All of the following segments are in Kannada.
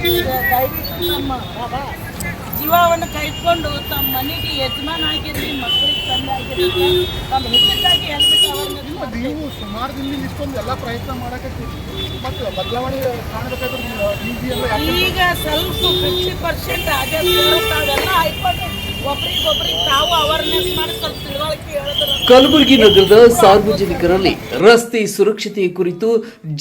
ದಯವಿಟ್ಟು ನಮ್ಮ ಜೀವವನ್ನು ಕೈಕೊಂಡು ತಮ್ಮ ಮನೆಗೆ ಯಜಮಾನ ಆಗಿರಲಿ, ಮಕ್ಕಳಿಗೆ ತಂದೆ ಆಗಿರಲಿ, ತಮ್ಮ ಹೆಚ್ಚಾಗಿ ಹೆಲ್ಮೆಟ್ ಅವರನ್ನ ನೀವು ಸುಮಾರು ದಿನದಿಂದ ಇಷ್ಟೊಂದು ಎಲ್ಲ ಪ್ರಯತ್ನ ಮಾಡಕತ್ತೀರಿ, ಮತ್ತು ಬದಲಾವಣೆ ಕಾಣಬೇಕಾದ್ರೆ ಈಗ ಸ್ವಲ್ಪ 50% ಆಗಿದೆ. ತಾವೆಲ್ಲ ಹಾಕೊಂಡು ಒಬ್ರಿಗೊಬ್ರಿಗೆ ತಾವು ಅವೇರ್ನೆಸ್ ಮಾಡಿ ಸ್ವಲ್ಪ ತಿಳುವಳಿಕೆ ಹೇಳಿದ್ರೆ. ಕಲಬುರಗಿ ನಗರದ ಸಾರ್ವಜನಿಕರಲ್ಲಿ ರಸ್ತೆ ಸುರಕ್ಷತೆ ಕುರಿತು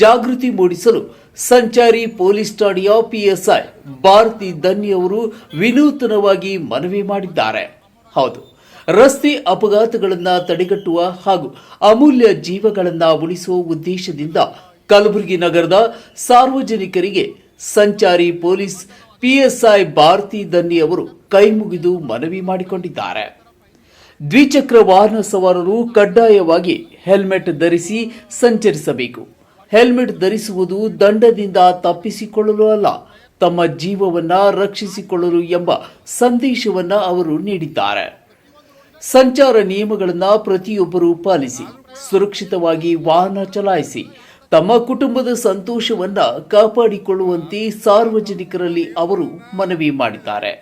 ಜಾಗೃತಿ ಮೂಡಿಸಲು ಸಂಚಾರಿ ಪೊಲೀಸ್ ಠಾಣೆಯ PSI ಭಾರತಿ ಧನ್ಯ ಅವರು ವಿನೂತನವಾಗಿ ಮನವಿ ಮಾಡಿದ್ದಾರೆ. ಹೌದು, ರಸ್ತೆ ಅಪಘಾತಗಳನ್ನು ತಡೆಗಟ್ಟುವ ಹಾಗೂ ಅಮೂಲ್ಯ ಜೀವಗಳನ್ನು ಉಳಿಸುವ ಉದ್ದೇಶದಿಂದ ಕಲಬುರಗಿ ನಗರದ ಸಾರ್ವಜನಿಕರಿಗೆ ಸಂಚಾರಿ ಪೊಲೀಸ್ PSI ಭಾರತಿ ಧನ್ಯ ಅವರು ಕೈಮುಗಿದು ಮನವಿ ಮಾಡಿಕೊಂಡಿದ್ದಾರೆ. ದ್ವಿಚಕ್ರ ವಾಹನ ಸವಾರರು ಕಡ್ಡಾಯವಾಗಿ ಹೆಲ್ಮೆಟ್ ಧರಿಸಿ ಸಂಚರಿಸಬೇಕು. ಹೆಲ್ಮೆಟ್ ಧರಿಸುವುದು ದಂಡದಿಂದ ತಪ್ಪಿಸಿಕೊಳ್ಳಲು ಅಲ್ಲ, ತಮ್ಮ ಜೀವವನ್ನ ರಕ್ಷಿಸಿಕೊಳ್ಳಲು ಎಂಬ ಸಂದೇಶವನ್ನ ಅವರು ನೀಡಿದ್ದಾರೆ. ಸಂಚಾರ ನಿಯಮಗಳನ್ನು ಪ್ರತಿಯೊಬ್ಬರೂ ಪಾಲಿಸಿ ಸುರಕ್ಷಿತವಾಗಿ ವಾಹನ ಚಲಾಯಿಸಿ ತಮ್ಮ ಕುಟುಂಬದ ಸಂತೋಷವನ್ನ ಕಾಪಾಡಿಕೊಳ್ಳುವಂತೆ ಸಾರ್ವಜನಿಕರಲ್ಲಿ ಅವರು ಮನವಿ ಮಾಡಿದ್ದಾರೆ.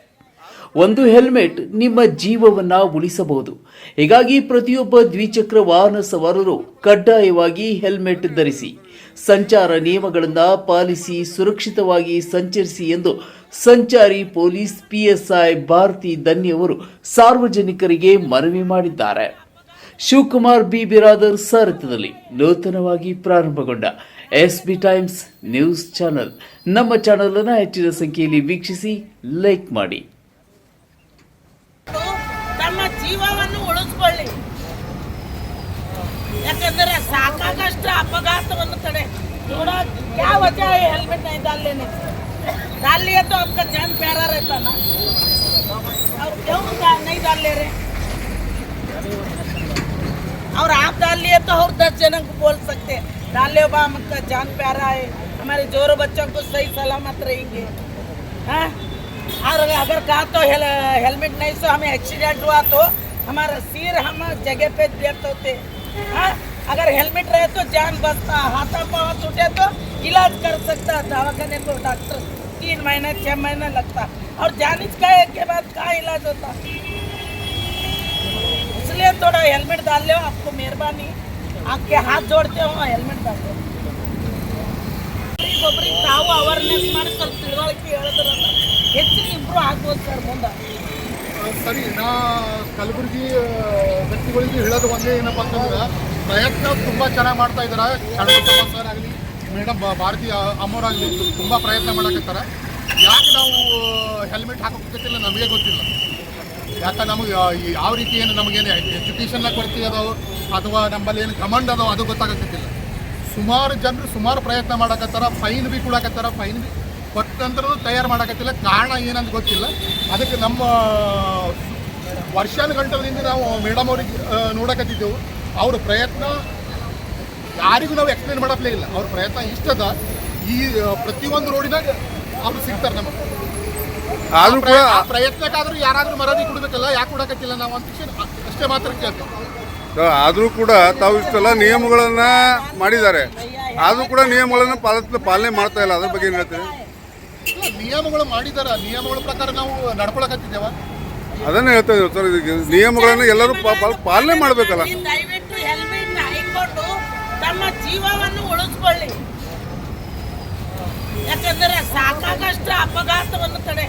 ಒಂದು ಹೆಲ್ಮೆಟ್ ನಿಮ್ಮ ಜೀವವನ್ನ ಉಳಿಸಬಹುದು. ಹೀಗಾಗಿ ಪ್ರತಿಯೊಬ್ಬ ದ್ವಿಚಕ್ರ ವಾಹನ ಸವಾರರು ಕಡ್ಡಾಯವಾಗಿ ಹೆಲ್ಮೆಟ್ ಧರಿಸಿ ಸಂಚಾರ ನಿಯಮಗಳನ್ನು ಪಾಲಿಸಿ ಸುರಕ್ಷಿತವಾಗಿ ಸಂಚರಿಸಿ ಎಂದು ಸಂಚಾರಿ ಪೊಲೀಸ್ PSI ಭಾರತಿ ಧನ್ಯ ಅವರು ಸಾರ್ವಜನಿಕರಿಗೆ ಮನವಿ ಮಾಡಿದ್ದಾರೆ. ಶಿವಕುಮಾರ್ ಬಿ ಬಿರಾದರ್ ಸಾರಥ್ಯದಲ್ಲಿ ನೂತನವಾಗಿ ಪ್ರಾರಂಭಗೊಂಡ SB ಟೈಮ್ಸ್ ನ್ಯೂಸ್ ಚಾನೆಲ್. ನಮ್ಮ ಚಾನೆಲ್ ಅನ್ನು ಹೆಚ್ಚಿನ ಸಂಖ್ಯೆಯಲ್ಲಿ ವೀಕ್ಷಿಸಿ, ಲೈಕ್ ಮಾಡಿ. ತಮ್ಮ ಜೀವವನ್ನು ಉಳಿಸ್ಕೊಳ್ಳಿ. ಯಾಕಂದ್ರೆ ಸಾಕಾಗಷ್ಟು ಅಪಘಾತವನ್ನು ತಡೆ थोड़ा क्या वजह है हेलमेट नहीं डाल लेने डाल लिया तो आपका जान प्यारा रहता ना, और क्यों नहीं डाल ले रहे? और आप डाल लिए तो और 10 जनों को बोल सकते डाल ले बा, आपका जान प्यारा है, हमारे जोरो बच्चों को सही सलामत रहेंगे. हाँ, और अगर कहा तो हेलमेट नहीं सो हमें एक्सीडेंट हुआ तो हमारा सिर हम जगह पे डेथ होते. हाँ, अगर हेलमेट रहे तो जान बचता, हाथा पाँव टूटे तो इलाज कर सकता, दवाखाने को डॉक्टर 3 महीने 6 महीने लगता, और जानिज का के बाद का इलाज होता. इसलिए थोड़ा हेलमेट डाल लो, आपको मेहरबानी, आपके हाथ जोड़ते हो, हेलमेट डाल लो. ಒಬ್ಬರಿಗೆ ತಾವು ಅವೇರ್ನೆಸ್ ಮಾಡಿ ಸ್ವಲ್ಪ ತಿಳುವಳಿಕೆ ಹೇಳಿದ್ರೆ ಹೆಚ್ಚಿಗೆ ಇಂಪ್ರೂವ್ ಆಗ್ಬೋದು ಸರ್ ಮುಂದೆ. ಸರಿ, ನಾ ಕಲಬುರಗಿ ವ್ಯಕ್ತಿಗಳಿಗೆ ಹೇಳೋದು ಒಂದೇ ಏನಪ್ಪ ಅಂತಂದ್ರೆ, ಪ್ರಯತ್ನ ತುಂಬ ಚೆನ್ನಾಗಿ ಮಾಡ್ತಾ ಇದ್ದಾರೆ. ಸರ್ ಆಗಲಿ, ಮೇಡಮ್ ಭಾರತಿ ಅಮ್ಮವರಾಗಲಿ ತುಂಬ ಪ್ರಯತ್ನ ಮಾಡಕತ್ತಾರೆ. ಯಾಕೆ ನಾವು ಹೆಲ್ಮೆಟ್ ಹಾಕೋಕ್ಕಿಲ್ಲ ನಮಗೆ ಗೊತ್ತಿಲ್ಲ. ಯಾಕೆ ನಮಗೆ ಯಾವ ರೀತಿ ಏನು ನಮಗೇನು ಎಜುಕೇಷನ್ನ ಕೊರತೆ ಅದಾವ ಅಥವಾ ನಮ್ಮಲ್ಲಿ ಏನು ಕಮಾಂಡ್ ಅದಾವ ಅದು ಗೊತ್ತಾಗತ್ತಿಲ್ಲ. ಸುಮಾರು ಜನರು ಸುಮಾರು ಪ್ರಯತ್ನ ಮಾಡಕತ್ತಾರ, ಫೈನ್ ಬಿ ಕೊಡಕತ್ತಾರ, ಫೈನ್ ಬಿ ಕೊಟ್ಟಂದ್ರೂ ತಯಾರು ಮಾಡಕತ್ತಿಲ್ಲ. ಕಾರಣ ಏನಂತ ಗೊತ್ತಿಲ್ಲ. ಅದಕ್ಕೆ ನಮ್ಮ ವರ್ಷಾನುಗಂಟದಿಂದ ನಾವು ಮೇಡಮ್ ಅವ್ರಿಗೆ ನೋಡಕತ್ತಿದ್ದೆವು. ಅವ್ರ ಪ್ರಯತ್ನ ಯಾರಿಗೂ ನಾವು ಎಕ್ಸ್ಪ್ಲೇನ್ ಮಾಡಪ್ಲೇ ಇಲ್ಲ. ಅವ್ರ ಪ್ರಯತ್ನ ಇಷ್ಟದ, ಈ ಪ್ರತಿಯೊಂದು ರೋಡಿನಾಗ ಅವ್ರು ಸಿಗ್ತಾರೆ ನಮಗೆ. ಆದರೂ ಕೂಡ ಆ ಪ್ರಯತ್ನಕ್ಕಾದರೂ ಯಾರಾದರೂ ಮರದಿ ಕೊಡಬೇಕಲ್ಲ, ಯಾಕೆ ಕೊಡಕತ್ತಿಲ್ಲ ನಾವು ಅಂತ ಅಷ್ಟೇ ಮಾತ್ರ ಕೇಳ್ತೇವೆ. ಆದರೂ ಕೂಡ ತಾವು ಇಷ್ಟೆಲ್ಲ ನಿಯಮಗಳನ್ನು ಮಾಡಿದ್ದಾರೆ, ಆದರೂ ಕೂಡ ನಿಯಮಗಳನ್ನು ಪಾಲನೆ ಮಾಡ್ತಾ ಇಲ್ಲ. ಅದ್ರ ಬಗ್ಗೆ ಏನು ಹೇಳ್ತೀವಿ? ನಿಯಮಗಳು ಮಾಡಿದಾರ, ನಿಯಮಗಳ ಪ್ರಕಾರ ನಾವು ನಡ್ಕೊಳಕತ್ತಿದ್ದೇವ. ಅದನ್ನೇ ಹೇಳ್ತಾ ಇದ್ದೀವಿ ಸರ್, ನಿಯಮಗಳನ್ನು ಎಲ್ಲರೂ ಪಾಲನೆ ಮಾಡಬೇಕಲ್ಲ. ದಯವಿಟ್ಟು ಹೆಲ್ಮೆಟ್ ಹಾಕೊಂಡು ತಮ್ಮ ಜೀವವನ್ನು ಉಳಿಸ್ಕೊಳ್ಳಿ. ಯಾಕಂದ್ರೆ ಸಾಕಾಗಷ್ಟು ಅಪಘಾತವನ್ನು ತಡೆ.